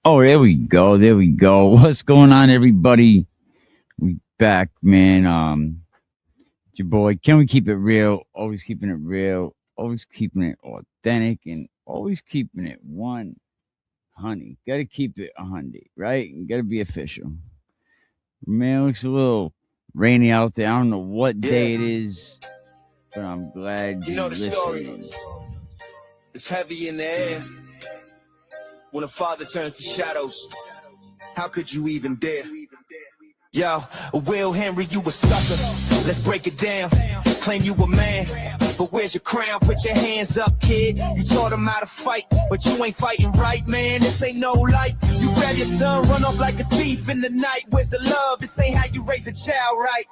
Oh, there we go. There we go. What's going on, everybody? We back, man. It's your boy. Can we keep it real? Always keeping it real. Always keeping it authentic, and always keeping it one honey. Gotta keep it 100, right? Gotta be official. Man, it looks a little rainy out there. I don't know what day it is, but I'm glad you you're know the story. listening. It's heavy in the air when a father turns to shadows. How could you even dare? Yo, Will Henry, you a sucker. Let's break it down. Claim you a man, but where's your crown? Put your hands up, kid. You taught him how to fight, but you ain't fighting right, man. This ain't no light. You grab your son, run off like a thief in the night. Where's the love? This ain't how you raise a child, right?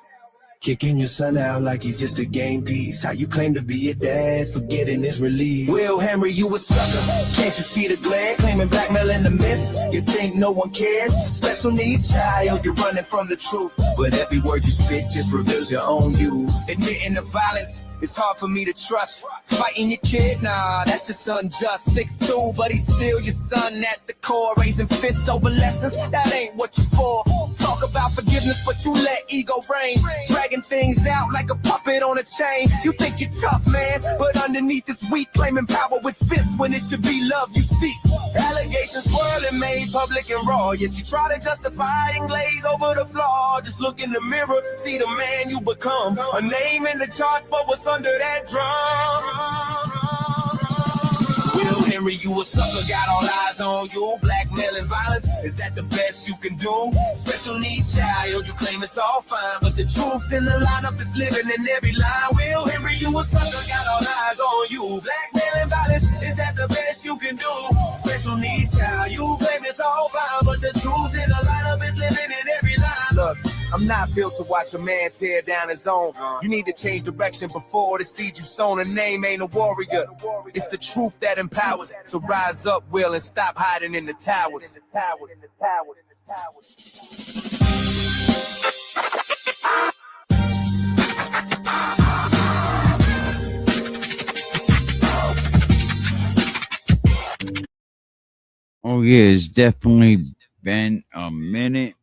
Kicking your son out like he's just a game piece. How you claim to be a dad, forgetting his release. Will Henry, you a sucker. Can't you see the glare? Claiming blackmailing the myth. You think no one cares? Special needs child, you're running from the truth. But every word you spit just reveals your own you. Admitting the violence, it's hard for me to trust. Fighting your kid, nah, that's just unjust. 6'2", but he's still your son at the core. Raising fists over lessons, that ain't what you for. Talk about forgiveness, but you let ego reign. Dragging things out like a puppet on a chain. You think you're tough, man, but underneath is weak. Claiming power with fists when it should be love you seek. Allegations swirling, made public and raw. Yet you try to justify and glaze over the flaw. Just look in the mirror, see the man you become. A name in the charts, but what's under that drum? Will Henry, you a sucker, got all eyes on you. Blackmail and violence, is that the best you can do? Special needs child, you claim it's all fine, but the truth in the lineup is living in every line. Will Henry, you a sucker, got all eyes on you. Blackmail and violence, is that the best you can do? Special needs child, you claim it's all fine, but the truth in the lineup is living in every line. Look, I'm not built to watch a man tear down his own. You need to change direction before the seed you sown. A name ain't a warrior. It's the truth that empowers. So rise up, Will, and stop hiding in the towers. Oh yeah, it's definitely been a minute.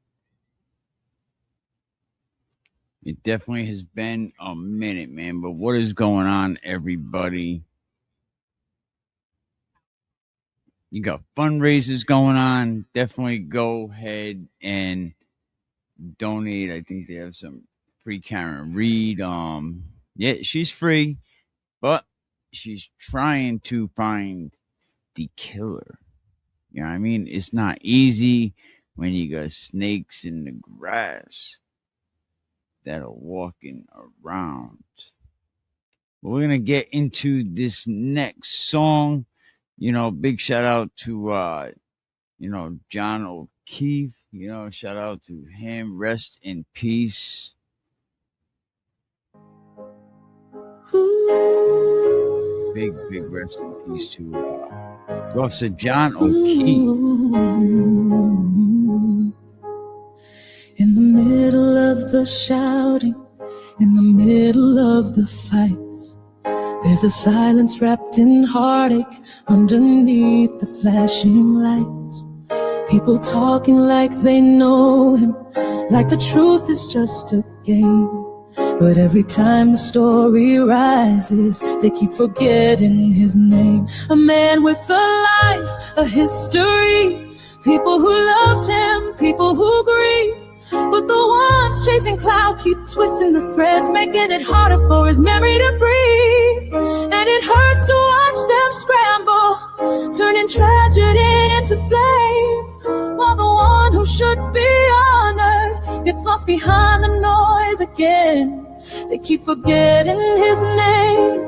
It definitely has been a minute, man. But what is going on, everybody? You got fundraisers going on. Definitely go ahead and donate. I think they have some free Karan Read. Yeah, she's free, but she's trying to find the killer. You know what I mean? It's not easy when you got snakes in the grass that are walking around. But we're gonna get into this next song. You know, big shout out to John O'Keefe. You know, shout out to him. Rest in peace. Big rest in peace to Officer John O'Keefe. In the middle of the shouting, in the middle of the fights, there's a silence wrapped in heartache underneath the flashing lights. People talking like they know him, like the truth is just a game. But every time the story rises, they keep forgetting his name. A man with a life, a history, people who loved him, people who grieve. But the ones chasing clout keep twisting the threads, making it harder for his memory to breathe. And it hurts to watch them scramble, turning tragedy into flame, while the one who should be honored gets lost behind the noise again. They keep forgetting his name,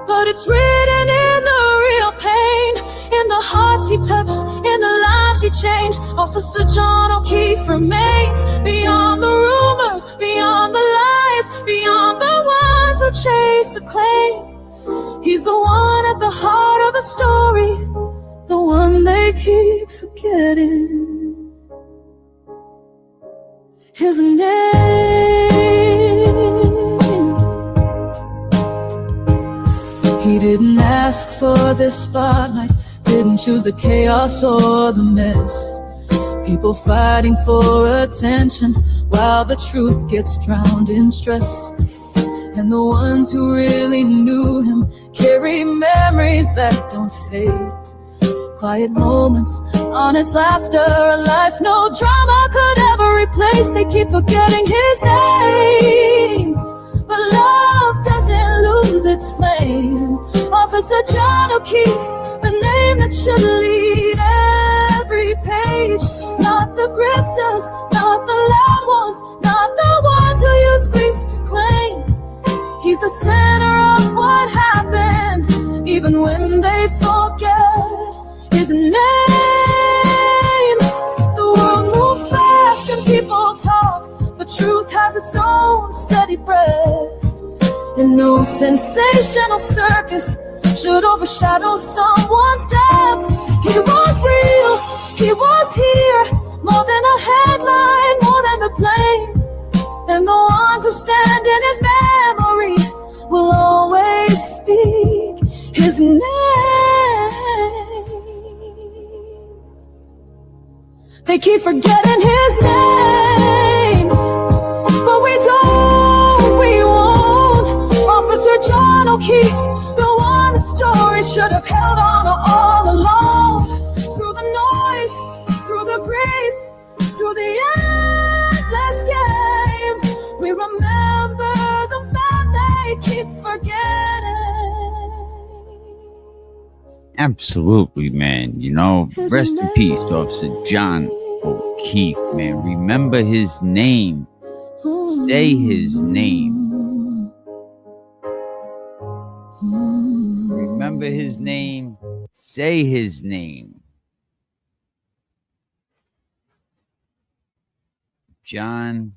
but it's written in the real pain, in the hearts he touched, in the lives he changed. Officer John O'Keefe remains beyond the rumors, beyond the lies, beyond the ones who chase acclaim. He's the one at the heart of the story, the one they keep forgetting. His name. He didn't ask for this spotlight, didn't choose the chaos or the mess. People fighting for attention while the truth gets drowned in stress. And the ones who really knew him carry memories that don't fade. Quiet moments, honest laughter, a life no drama could ever replace. They keep forgetting his name, but love doesn't lose its flame. Officer John O'Keefe, the name that should lead every page. Not the grifters, not the loud ones, not the ones who use grief to claim. He's the center of what happened, even when they forget his name. The world moves fast and people talk, but truth has its own steady breath. And no sensational circus should overshadow someone's death. He was real, he was here, more than a headline, more than the blame. And the ones who stand in his memory will always speak his name. They keep forgetting his name, but we won't. Officer John O'Keefe, the one the story should have held on all along. Through the noise, through the grief, through the endless game, we remember the man they keep forgetting. Absolutely, man. You know, rest in peace, Officer John O'Keefe, man. Remember his name. Say his name. Remember his name. Say his name. John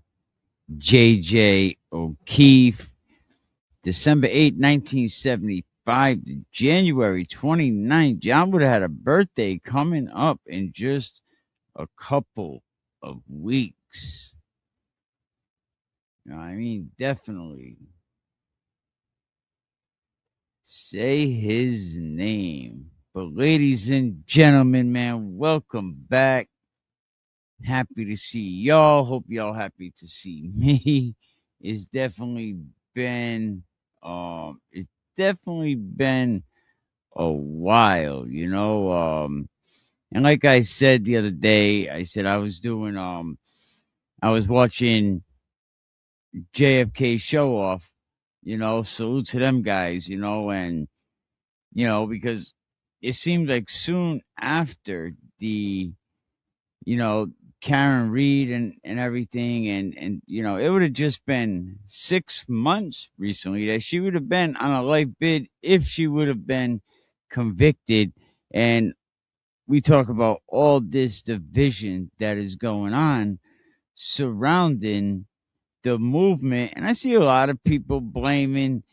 J.J. O'Keefe, December 8, 1975 to January 29th. John would have had a birthday coming up in just a couple of weeks. You know what I mean? Definitely. Say his name. But ladies and gentlemen, man, welcome back. Happy to see y'all. Hope y'all happy to see me. It's definitely been a while, you know. And like I said the other day, I said I was watching JFK show off, you know, salute to them guys, you know, and you know, because it seemed like soon after the, you know, Karan Read and everything, and you know, it would have just been 6 months recently that she would have been on a life bid if she would have been convicted. And we talk about all this division that is going on surrounding the movement, and I see a lot of people blaming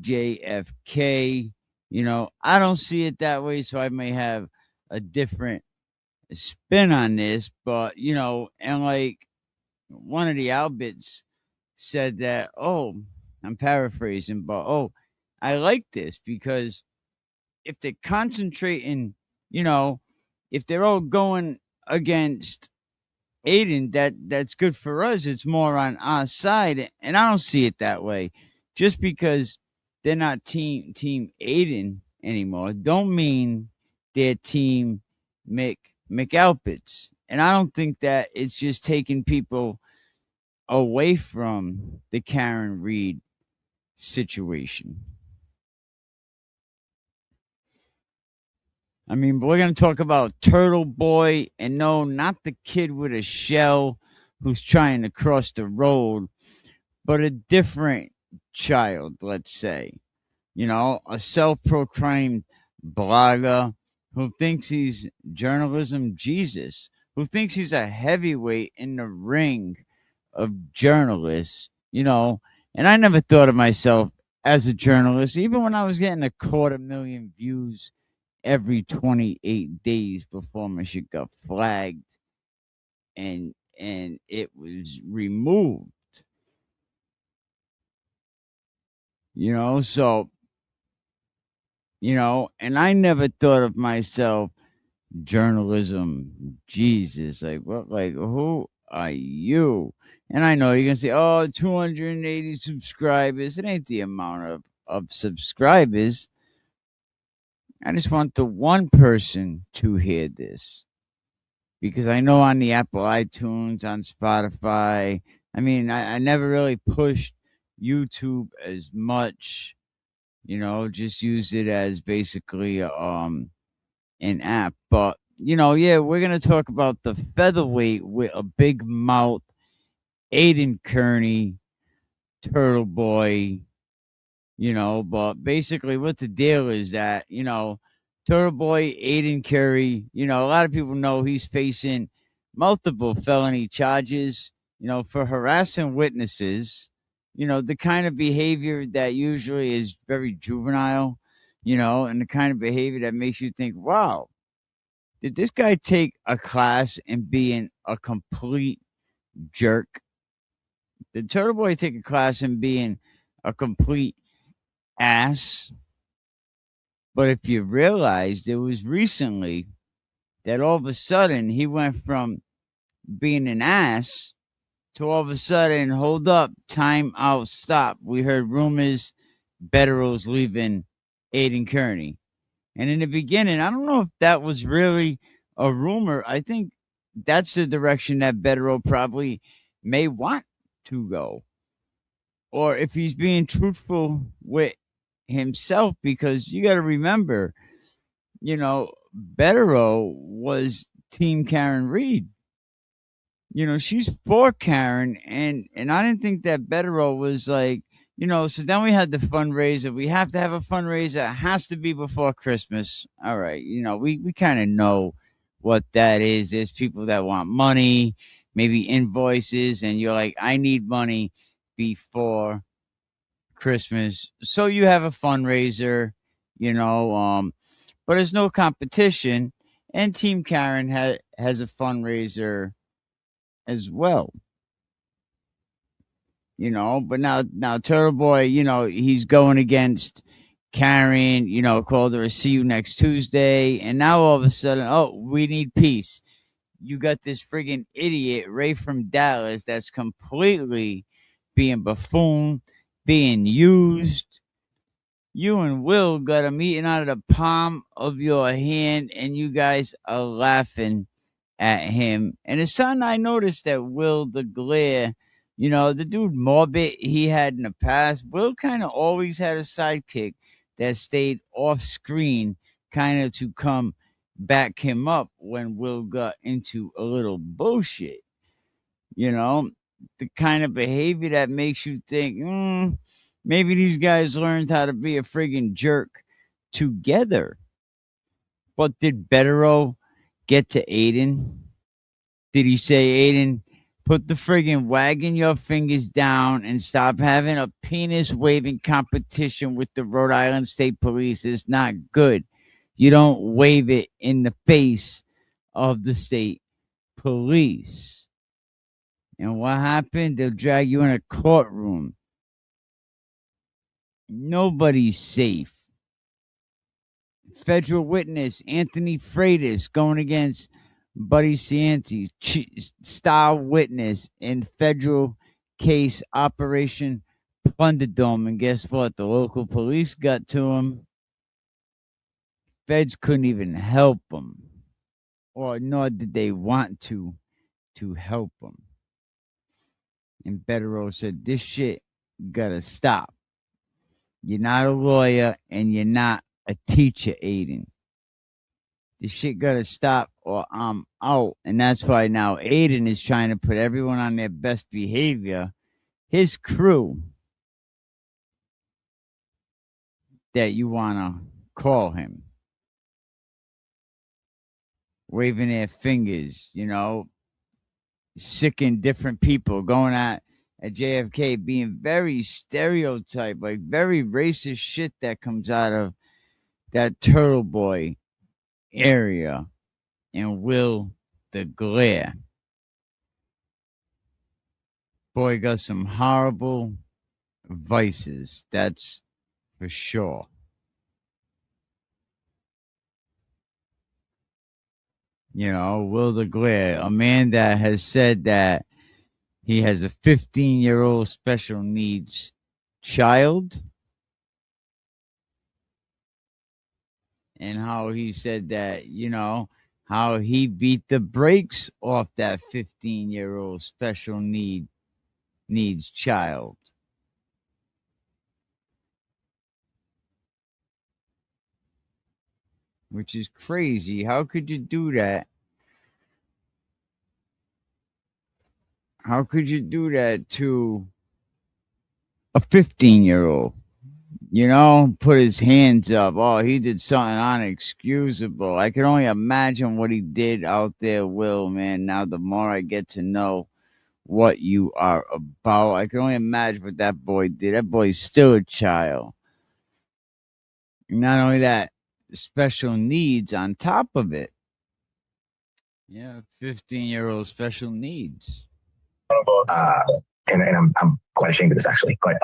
JFK. You know, I don't see it that way, so I may have a different spin on this, but you know, and like one of the Albits said that, oh, I'm paraphrasing, but oh, I like this because if they're concentrating, you know, if they're all going against Aiden, that's good for us. It's more on our side, and I don't see it that way. Just because they're not team Aiden anymore, don't mean they're team McAlpits. And I don't think that it's just taking people away from the Karan Read situation. I mean, we're going to talk about Turtleboy, and no, not the kid with a shell who's trying to cross the road, but a different child, let's say. You know, a self-proclaimed blogger who thinks he's journalism Jesus, who thinks he's a heavyweight in the ring of journalists, you know. And I never thought of myself as a journalist, even when I was getting 250,000 views every 28 days before my shit got flagged and it was removed. You know, so you know, and I never thought of myself journalism. Jesus, like what? Like who are you? And I know you're gonna say, "Oh, 280 subscribers." It ain't the amount of subscribers. I just want the one person to hear this because I know on the Apple iTunes, on Spotify. I mean, I never really pushed YouTube as much. Just use it as basically an app. But yeah, we're gonna talk about the featherweight with a big mouth, Aiden Kearney, Turtleboy. But basically, what the deal is that Turtleboy, Aiden Curry. A lot of people know he's facing multiple felony charges. For harassing witnesses. The kind of behavior that usually is very juvenile. And the kind of behavior that makes you think, wow, did this guy take a class in being a complete jerk? Did Turtle Boy take a class in being a complete ass? But if you realized it was recently that all of a sudden he went from being an ass to all of a sudden, hold up, time out, stop. We heard rumors Bettero's leaving Aiden Kearney. And in the beginning, I don't know if that was really a rumor. I think that's the direction that Bettero probably may want to go. Or if he's being truthful with himself, because you got to remember, Bettero was Team Karan Read. She's for Karen, and I didn't think that Bettero was like, so then we had the fundraiser. We have to have a fundraiser. It has to be before Christmas. All right. We kind of know what that is. There's people that want money, maybe invoices, and you're like, I need money before Christmas. So you have a fundraiser, but there's no competition. And Team Karen has a fundraiser as well. But now Turtle Boy, he's going against Karen, called her a see you next Tuesday, and now all of a sudden, oh, we need peace. You got this friggin' idiot Ray from Dallas that's completely being buffoon, being used. You and Will got him eating out of the palm of your hand, and you guys are laughing at him. And it's something I noticed that Will the Glare, the dude Morbid he had in the past, Will kind of always had a sidekick that stayed off screen, kind of to come back him up when Will got into a little bullshit. The kind of behavior that makes you think, maybe these guys learned how to be a friggin' jerk together. But did Bettero get to Aiden? Did he say, Aiden, put the friggin' wagging your fingers down and stop having a penis waving competition with the Rhode Island State Police? It's not good. You don't wave it in the face of the state police. And what happened? They'll drag you in a courtroom. Nobody's safe. Federal witness Anthony Freitas going against Buddy Cianci, star witness in federal case Operation Thunderdome. And guess what? The local police got to him. Feds couldn't even help him, or nor did they want to help him. And Bettero said, this shit gotta stop. You're not a lawyer and you're not a teacher, Aiden. This shit gotta stop or I'm out. And that's why now Aiden is trying to put everyone on their best behavior. His crew that you wanna call him. Waving their fingers, sicking different people, going at JFK, being very stereotyped, like very racist shit that comes out of that Turtle Boy area. And Will the Glare. Boy got some horrible vices, that's for sure. You know, Will DeGlaire, a man that has said that he has a 15-year-old special needs child, and how he said that, you know, how he beat the brakes off that 15-year-old special needs child. Which is crazy. How could you do that? How could you do that to a 15-year-old? You know, put his hands up. Oh, he did something unexcusable. I can only imagine what he did out there, Will, man. Now, the more I get to know what you are about, I can only imagine what that boy did. That boy's still a child. Not only that, special needs on top of it. Yeah, 15-year-old special needs. And I'm quite ashamed of this actually, but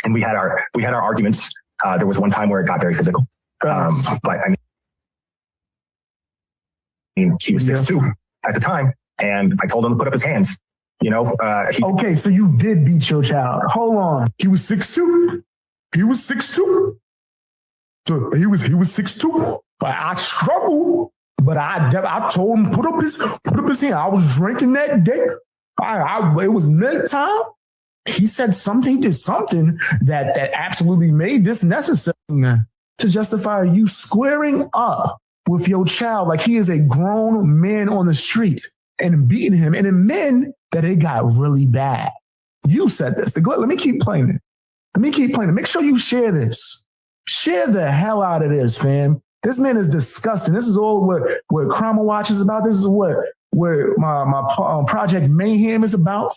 and we had our arguments. There was one time where it got very physical, but I mean he was 6'2" at the time, and I told him to put up his hands. You know, okay, so you did beat your child. Hold on, he was 6'2". He was 6'2". He was 6'2". But I struggled. But I told him put up his hand. I was drinking that day. It was nighttime. He said something, did something that absolutely made this necessary to justify you squaring up with your child like he is a grown man on the street and beating him and admitting that it got really bad. You said this. Let me keep playing it. Make sure you share this. Share the hell out of this, fam. This man is disgusting. This is all what Crime Watch is about. This is what my Project Mayhem is about.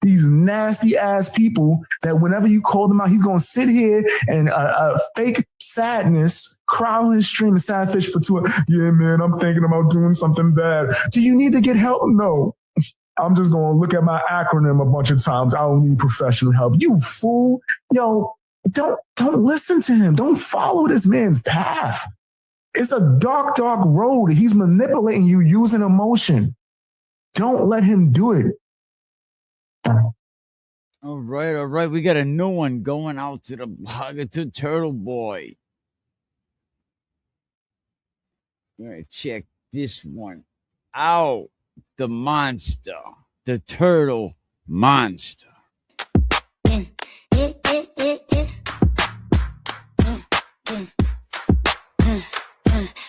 These nasty ass people that whenever you call them out, he's going to sit here and fake sadness, cry on his stream and sad fish for 2 hours. Yeah, man, I'm thinking about doing something bad. Do you need to get help? No. I'm just going to look at my acronym a bunch of times. I don't need professional help. You fool. Yo, don't listen to him. Don't follow this man's path. It's a dark, dark road. He's manipulating you using emotion. Don't let him do it. All right. We got a new one going out to the blogger, to Turtleboy. All right, check this one out. The monster, the turtle monster.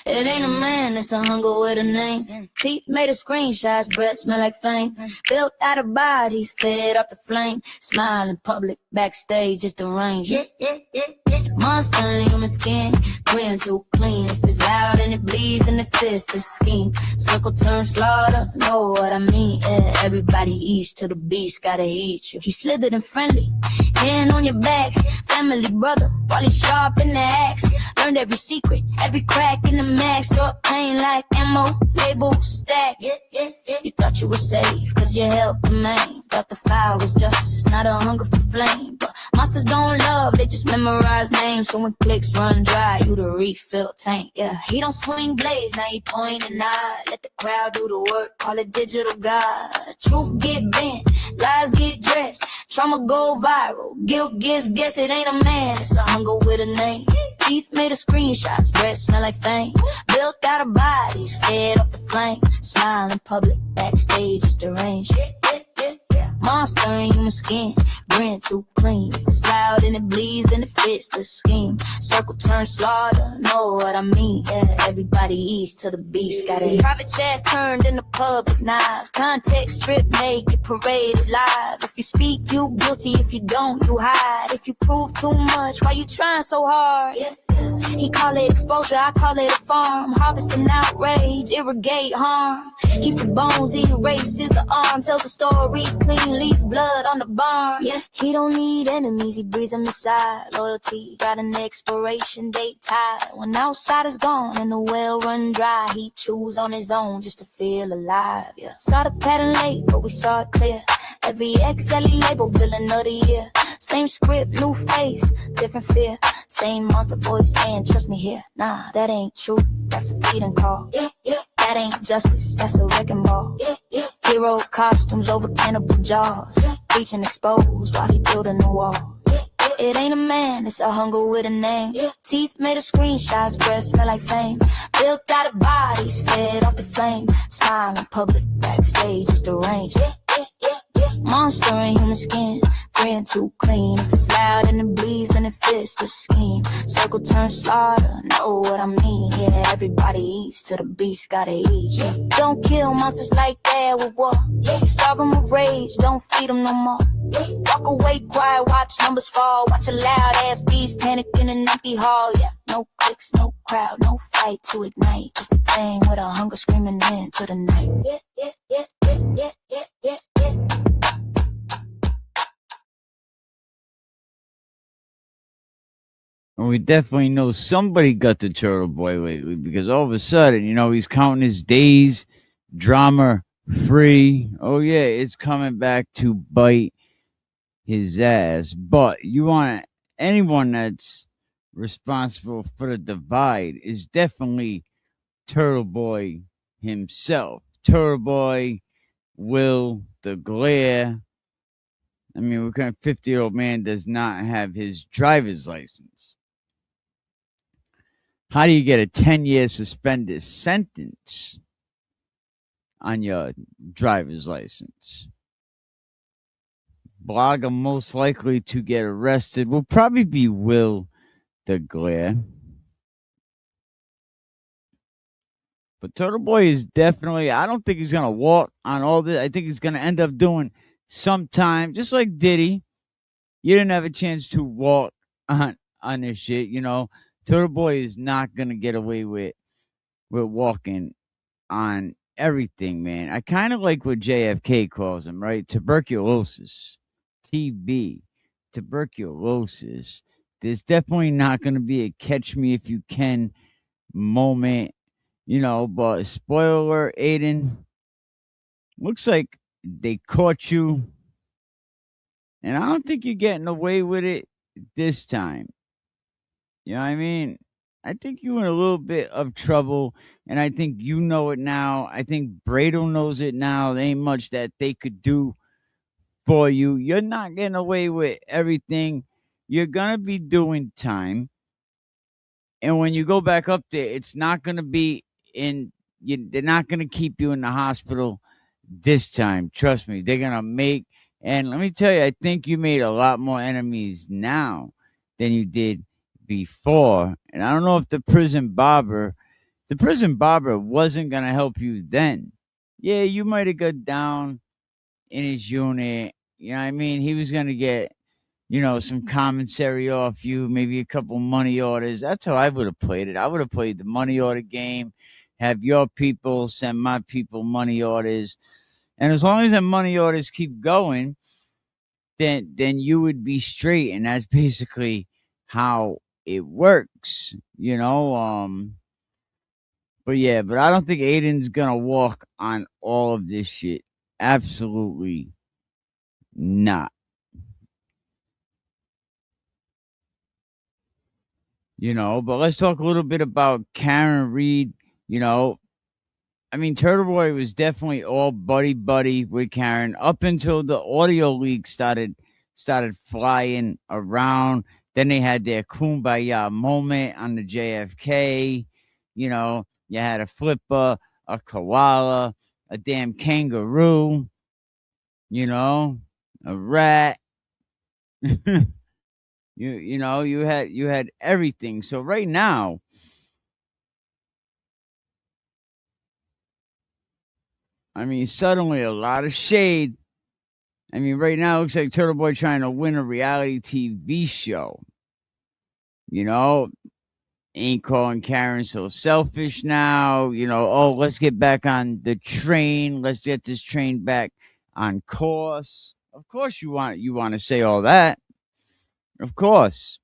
It ain't a man, it's a hunger with a name. Teeth made of screenshots, breath smell like fame. Built out of bodies, fed off the flame. Smile in public, backstage, it's the range. Monster in human skin, grin too clean. If it's loud and it bleeds, then it fits the scheme. Circle turn slaughter, know what I mean. Yeah, everybody eats till the beast gotta eat you. He slithered and friendly, hand on your back. Family brother, while he's sharp in the axe. Learned every secret, every crack in the max. Thought pain like ammo, label stacked. You thought you were safe, cause you helped the man. Thought the fire was justice, it's not a hunger for flame. But monsters don't love, they just memorize names. So when clicks run dry, you the refill tank. Yeah, he don't swing blades, now he point and nod. Let the crowd do the work, call it digital God. Truth get bent, lies get dressed. Trauma go viral, guilt gets guessed. It ain't a man, it's a hunger with a name. Teeth made of screenshots, breath smell like fame. Built out of bodies, fed off the flame. Smile in public, backstage is deranged. Monster in human skin, grin too clean. If it's loud and it bleeds, then it fits the scheme. Circle turn slaughter, know what I mean. Yeah, everybody eats till the beast got it. Private chats turned into public knives. Context stripped naked, paraded live. If you speak, you guilty. If you don't, you hide. If you prove too much, why you trying so hard? Yeah. He call it exposure, I call it a farm. Harvesting outrage, irrigate harm. Keeps the bones, he erases the arm. Tells the story clean, leaves blood on the barn. Yeah, he don't need enemies, he breeds them inside. Loyalty got an expiration date tied. When outside is gone and the well run dry, he chews on his own just to feel alive. Yeah, saw the pattern late, but we saw it clear. Every XLE label, villain of the year. Same script, new face, different fear. Same monster voice saying, trust me here. Nah, that ain't true, that's a feeding call. Yeah, that That ain't justice, that's a wrecking ball. Hero costumes over cannibal jaws. Reaching exposed while he building the wall. It ain't a man, it's a hunger with a name. Teeth made of screenshots, breath smell like fame. Built out of bodies, fed off the flame. Smile in public, backstage is deranged. Monster in human skin, grin too clean. If it's loud and it bleeds, then it fits the scheme. Circle turn slaughter, know what I mean. Yeah, everybody eats till the beast gotta eat. Yeah. Don't kill monsters like that with war. Starve them with rage, don't feed them no more. Walk away, quiet, watch numbers fall. Watch a loud ass beast panic in an empty hall. Yeah, no clicks, no crowd, no fight to ignite. Just a thing with a hunger screaming into the night. Yeah. And we definitely know somebody got the Turtleboy lately, because all of a sudden, he's counting his days, drama free. Oh yeah, it's coming back to bite his ass. But you want anyone that's responsible for the divide is definitely Turtleboy himself. Turtleboy, Will, the Glare. I mean, what kind of 50-year-old man does not have his driver's license? How do you get a 10-year suspended sentence on your driver's license? Blogger most likely to get arrested will probably be Will the Glare. But Turtleboy is definitely, I don't think he's going to walk on all this. I think he's going to end up doing some time, just like Diddy. You didn't have a chance to walk on this shit, Turtleboy is not going to get away with walking on everything, man. I kind of like what JFK calls him, right? Tuberculosis. TB. Tuberculosis. There's definitely not going to be a catch me if you can moment, but spoiler, Aiden, looks like they caught you. And I don't think you're getting away with it this time. You know what I mean? I think you're in a little bit of trouble, and I think you know it now. I think Brado knows it now. There ain't much that they could do for you. You're not getting away with everything. You're going to be doing time. And when you go back up there, it's not going to be they're not going to keep you in the hospital this time. Trust me. They're going to make, and let me tell you, I think you made a lot more enemies now than you did before. And I don't know if the prison barber wasn't going to help you then. Yeah, you might have got down in his unit. You know what I mean? He was going to get, some commissary off you, maybe a couple money orders. That's how I would have played it. I would have played the money order game, have your people send my people money orders. And as long as the money orders keep going, then you would be straight. And that's basically how it works, But yeah, but I don't think Aiden's gonna walk on all of this shit. Absolutely not. But let's talk a little bit about Karan Read. I mean, Turtleboy was definitely all buddy with Karen up until the audio leak started flying around. Then they had their kumbaya moment on the JFK. You had a flipper, a koala, a damn kangaroo, a rat. you had everything. So right now, I mean, suddenly a lot of shade. I mean, right now it looks like Turtleboy trying to win a reality TV show. Ain't calling Karen so selfish now. Oh, let's get back on the train. Let's get this train back on course. Of course you want to say all that. Of course.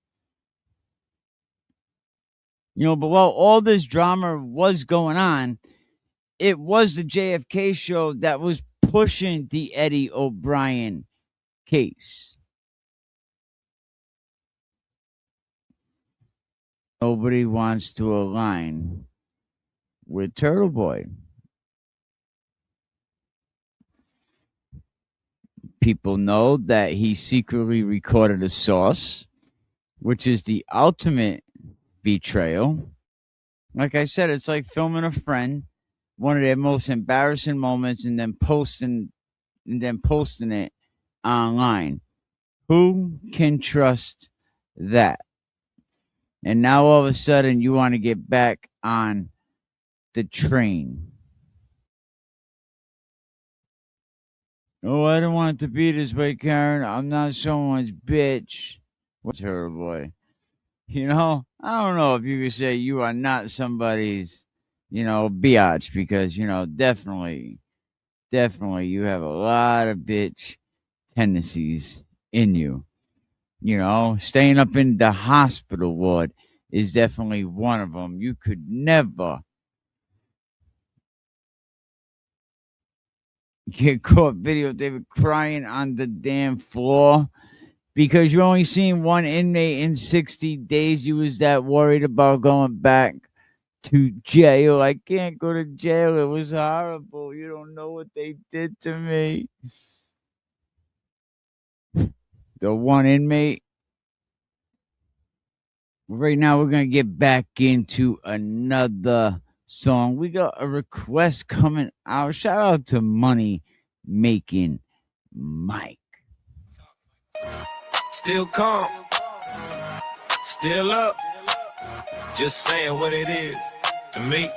But while all this drama was going on, it was the JFK show that was pushing the Eddie O'Brien case. Nobody wants to align with Turtleboy. people know that he secretly recorded a source, which is the ultimate betrayal. Like I said, it's like filming a friend, one of their most embarrassing moments, and then posting it online. Who can trust that? And now all of a sudden you want to get back on the train. Oh, I don't want it to be this way, Karen. I'm not someone's bitch. What's her boy? You know, I don't know if you could say you are not somebody's, biatch, because, definitely you have a lot of bitch tendencies in you. Staying up in the hospital ward is definitely one of them. You could never get caught videotaping crying on the damn floor because you only seen one inmate in 60 days. You was that worried about going back to jail. I can't go to jail. It was horrible. You don't know what they did to me. The one inmate. Right now, we're going to get back into another song. We got a request coming out. Shout out to Money Making Mike. Still calm, still up, just saying what it is to me.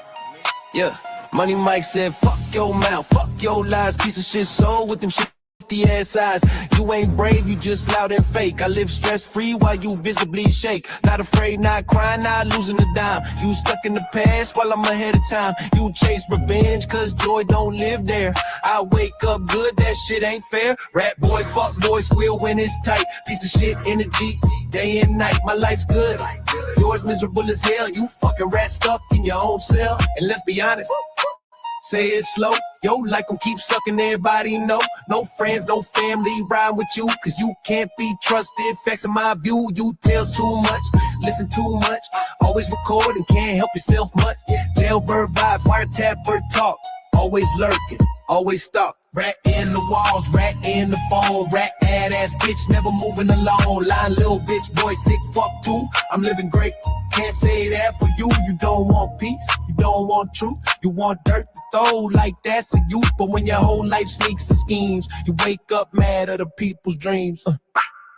Yeah, Money Mike said, fuck your mouth, fuck your lies, piece of shit soul with them shit. The ass eyes. You ain't brave, you just loud and fake. I live stress-free while you visibly shake. Not afraid, not crying, not losing a dime. You stuck in the past while I'm ahead of time. You chase revenge cause joy don't live there. I wake up good, that shit ain't fair. Rat boy, fuck boy, squeal when it's tight. Piece of shit energy, day and night. My life's good, yours miserable as hell. You fucking rat stuck in your own cell. And let's be honest, say it slow, yo, like I'm keep sucking, everybody know. No friends, no family ride with you, cause you can't be trusted. Facts in my view, you tell too much, listen too much. Always record and can't help yourself much. Jailbird vibe, wiretap bird talk. Always lurking, always stalk. Rat in the walls, rat in the phone. Rat ass bitch, never moving alone. Lying little bitch, boy sick, fuck too. I'm living great, can't say that for you. You don't want peace, you don't want truth. You want dirt to throw like that's a youth. But when your whole life sneaks and schemes, you wake up mad at the people's dreams. And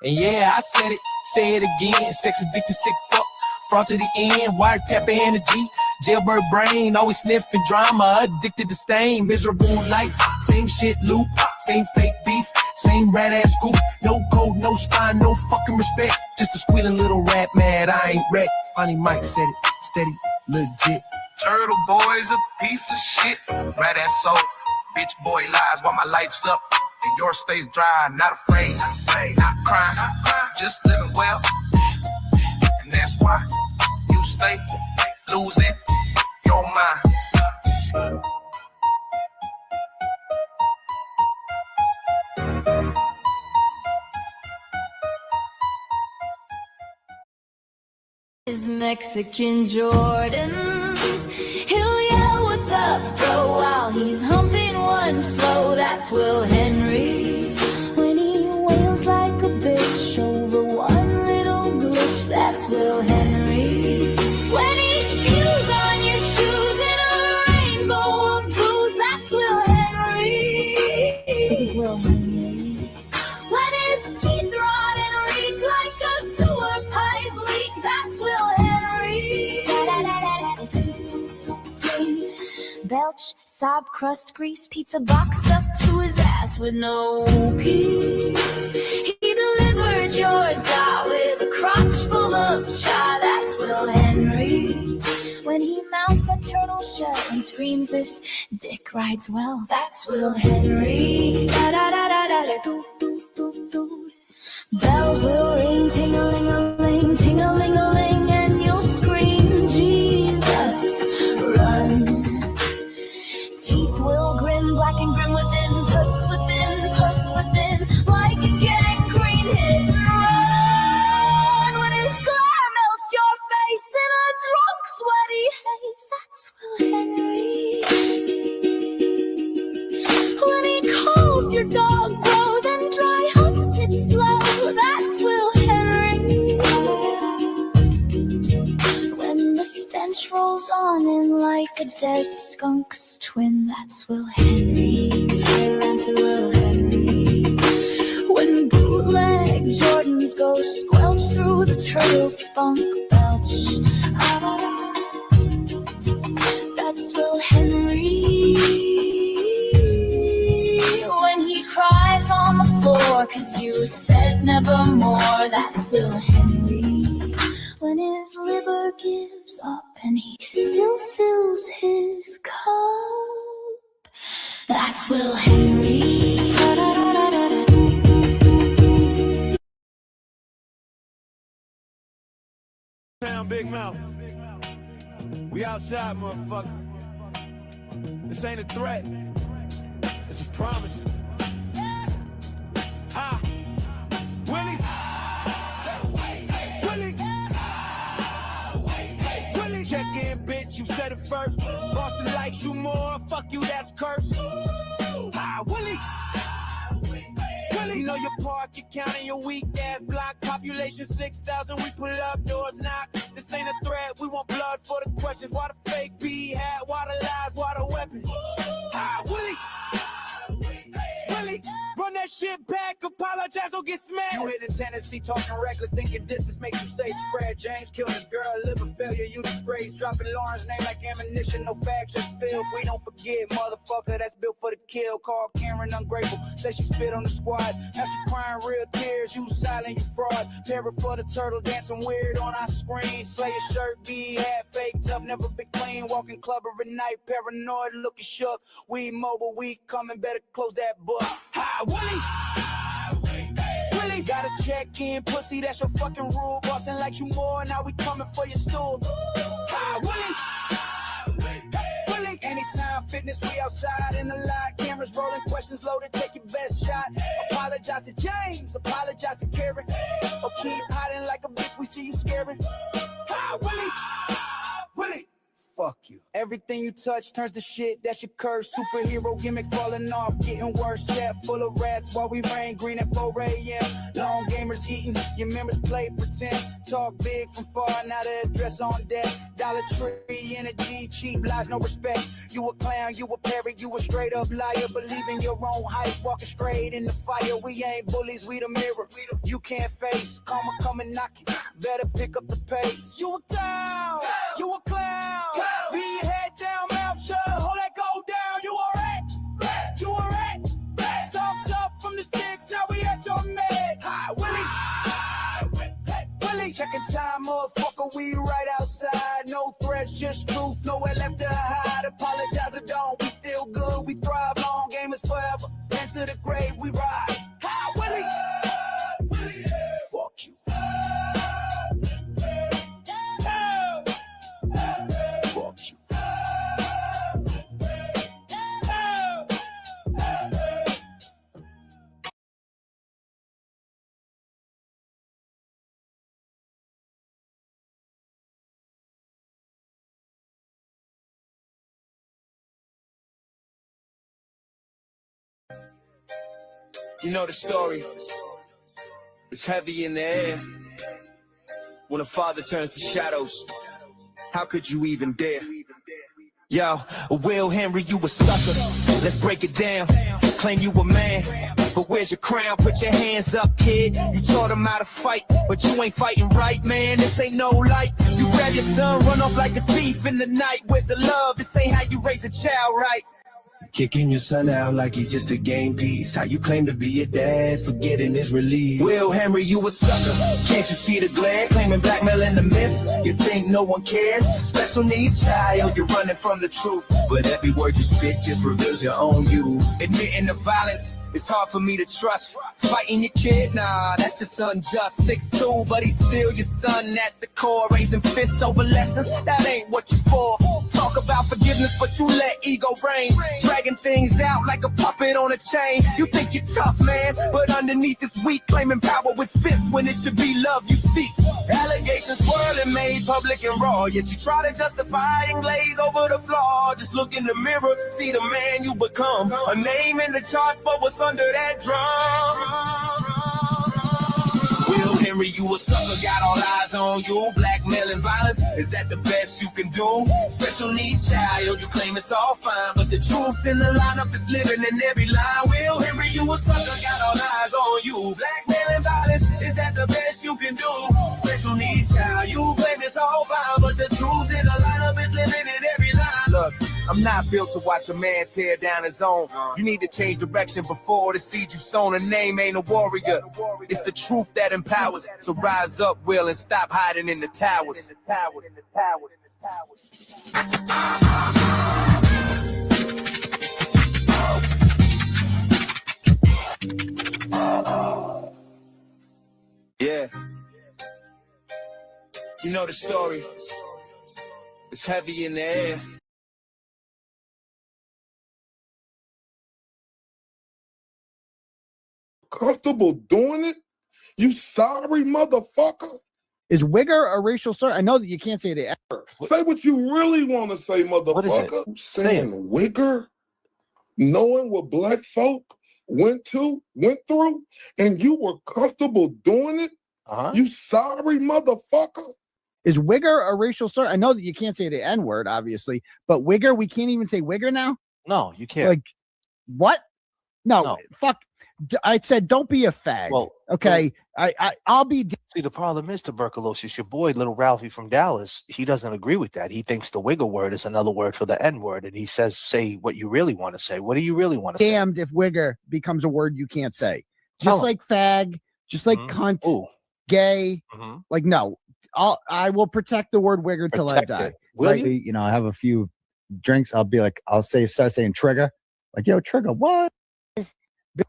yeah, I said it, say it again. Sex addicted, sick fuck, fraud to the end. Wiretap energy, jailbird brain. Always sniffing drama, addicted to stain. Miserable life, same shit loop. Same fake beef, same rat ass scoop. No code, no spine, no fucking respect. Just a squealing little rat mad, I ain't wrecked. Funny Mike said it, steady, legit. Turtleboy's a piece of shit. Rat ass soul, bitch boy lies while my life's up. And yours stays dry, not afraid, not crying, just living well. And that's why you stay losing your mind. His Mexican Jordans, he'll yell, what's up, bro, while he's humping one slow. That's Will Henry. When he wails like a bitch over one little glitch, that's Will Henry. When he spews on your shoes in a rainbow of booze, that's Will Henry. Sick of Will Henry. When his teeth rot and reek like a sewer pipe leak, that's Will Henry. Belch, sob, crust, grease, pizza box stuck to his ass with no peace. He delivered yours out with a crotch full of chai, that's Will Henry. When he mounts that turtle shell and screams, this dick rides well, that's Will Henry. Bells will ring, ting-a-ling-a-ling, ting-a-ling-a-ling, and you'll scream, Jesus, run. Teeth will grin, black and grim within, pus within, like a gangrene hit and run. When his glare melts your face in a drunk, sweaty haze, that's Will Henry. When he calls your dog, bro, then dead skunk's twin, that's Will Henry. I ran to Will Henry. When bootleg Jordans go squelch through the turtle spunk belch, that's Will Henry. When he cries on the floor 'cause you said nevermore, that's Will Henry. When his liver gives up and he still fills his cup, that's Will Henry. Town Big Mouth. We outside, motherfucker. This ain't a threat. It's a promise. Ha! Willie! Willie! Check in, bitch, you said it first. Boston likes you more, fuck you, that's curse. Ha! Willie! You know your park, you counting your weak ass block. Population 6,000, we pull up, doors knock. This ain't a threat, we want blood for the questions. Why the fake B hat, why the lies, why the weapon? Ah, Willie! Willie! Run that shit back, apologize, don't get smacked. You hit in Tennessee, talking reckless, thinking distance makes you safe. Spread James, kill this girl, liver failure, you disgrace. Dropping Lauren's name like ammunition, no factions filled. We don't forget, motherfucker, that's built for the kill. Call Karen ungrateful, say she spit on the squad. Now she crying real tears, you silent, you fraud. Para for the turtle, dancing weird on our screen. Slay a shirt, B hat, faked up, never been clean. Walking club every night, paranoid, looking shook. We mobile, we coming, better close that book. Hi, Willie! Willie! Gotta check in, pussy, that's your fucking rule. Bossing like you more, now we coming for your stool. Hi, Willie! Willie! Anytime fitness, we outside in the lot. Cameras rolling, questions loaded, take your best shot. Apologize to James, apologize to Karen. Or keep hiding like a bitch, we see you scaring. Hi, Willie! Willie! Fuck you. Everything you touch turns to shit, that's your curse. Superhero gimmick falling off, getting worse. Chat full of rats while we rain green at 4 a.m. Long gamers eating, your members play pretend. Talk big from far, now the address on deck. Dollar Tree, energy, cheap lies, no respect. You a clown, you a parrot, you a straight up liar. Believe in your own hype, walking straight in the fire. We ain't bullies, we the mirror. You can't face, karma coming knocking. Better pick up the pace. You a clown, you a clown. Be your head down, mouth shut, hold that go down. You alright? You alright? Talk tough from the sticks, now we at your neck. Hi, Willie. Willie. Checking time, motherfucker, we right outside. No threats, just truth, nowhere left to hide. Apologize or don't, we still good, we thrive. Long game is forever, into the grave we ride. Hi, Willie. Fuck you. You know the story. It's heavy in the air. When a father turns to shadows, how could you even dare? Yo, Will Henry, you a sucker. Let's break it down. Claim you a man, but where's your crown? Put your hands up, kid. You taught him how to fight, but you ain't fighting right, man. This ain't no light. You grab your son, run off like a thief in the night. Where's the love? This ain't how you raise a child, right? Kicking your son out like he's just a game piece. How you claim to be a dad, forgetting his release. Will Henry, you a sucker. Can't you see the glare? Claiming blackmail in the myth. You think no one cares? Special needs child, you're running from the truth. But every word you spit just reveals your own you. Admitting the violence, it's hard for me to trust. Fighting your kid, nah, that's just unjust. 6'2", but he's still your son at the core. Raising fists over lessons, that ain't what you for. Talk about forgiveness, but you let ego reign. Dragging things out like a puppet on a chain. You think you're tough, man, but underneath is weak. Claiming power with fists when it should be love you seek. Allegations swirling, made public and raw. Yet you try to justify and glaze over the flaw. Just look in the mirror, see the man you become. A name in the charts, but what's under that drum? Will Henry Henry, you a sucker, got all eyes on you. Blackmailing violence, is that the best you can do? Special needs child, you claim it's all fine, but the truth in the lineup is living in every line. Will Henry, you a sucker, got all eyes on you. Blackmailing violence, is that the best you can do? Special needs child, you claim it's all fine, but the truth in the lineup is living in every line. Look, I'm not built to watch a man tear down his own. You need to change direction before the seed you sown. A name ain't a warrior. It's the truth that empowers. So rise up, Will, and stop hiding in the towers. Yeah. You know the story. It's heavy in the air. Comfortable doing it? You sorry, motherfucker? Is wigger a racial slur? I know that you can't say it. Say what you really want to say, motherfucker. Saying wigger, knowing what black folk went through, and you were comfortable doing it? You sorry, motherfucker? Is wigger a racial slur? I know that you can't say the N-word, obviously, but wigger, we can't even say wigger now? No, you can't. Like, what? No. Fuck. I said, don't be a fag. Well, okay. I'll be. See, the problem is tuberculosis. Your boy, little Ralphie from Dallas, he doesn't agree with that. He thinks the wigger word is another word for the N word, and he says, "Say what you really want to say." What do you really want to say? Damned if wigger becomes a word you can't say. Just like fag, just like cunt, gay. Like no, I will protect the word wigger till I die. Will you? You know, I have a few drinks. I'll be like, start saying trigger. Like, yo, trigger, what?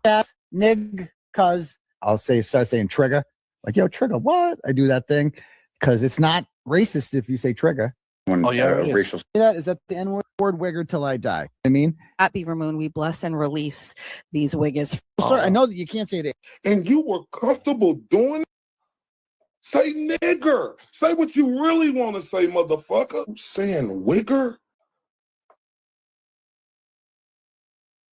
Ass nig, cuz I'll start saying trigger. Like, yo, trigger, what? I do that thing because it's not racist if you say trigger. Racial. Is that the N word wigger till I die? I mean, at Beaver Moon, we bless and release these wiggers. Sir, I know that you can't say that. And you were comfortable doing it? Say nigger. Say what you really want to say, motherfucker. Saying wigger,